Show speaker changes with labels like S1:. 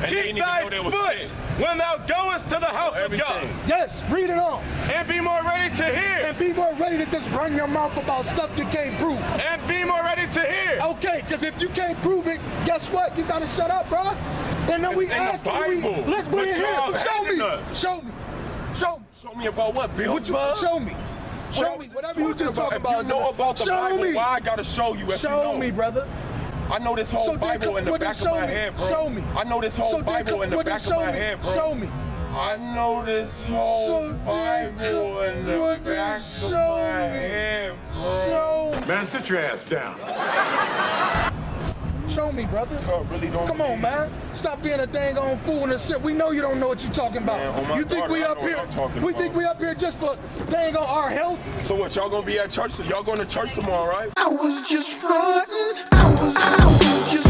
S1: Keep thy foot when thou goest to the house of God.
S2: Yes, read it on.
S1: And be more ready to hear.
S2: And be more ready to just run your mouth about stuff you can't prove.
S1: And be more ready to hear.
S2: Okay, because if you can't prove it, guess what? You got to shut up, bro. And then we ask you, let's put it here. Show me. Show me. Show me.
S1: Show me about what, Bill?
S2: Show me. Show me. Whatever you just talking about.
S1: If you know about the Bible, why I got to show you if you know?
S2: Show me, brother.
S1: I know this whole Bible in the back of my head, bro.
S2: Show me.
S1: I know this whole Bible in the back of my head, bro.
S2: Show me.
S1: I know this whole Bible in the back of my head, bro.
S3: Man, sit your ass down.
S2: Show me, brother.
S1: Really don't
S2: Come on, man. Stop being a dang on fool in the sit. We know you don't know what you're talking about.
S1: Man,
S2: you think we up here? We think we up here just for dang on our health?
S1: So what? Y'all gonna be at church? Y'all going to church tomorrow, right?
S4: I was just frontin'. I was just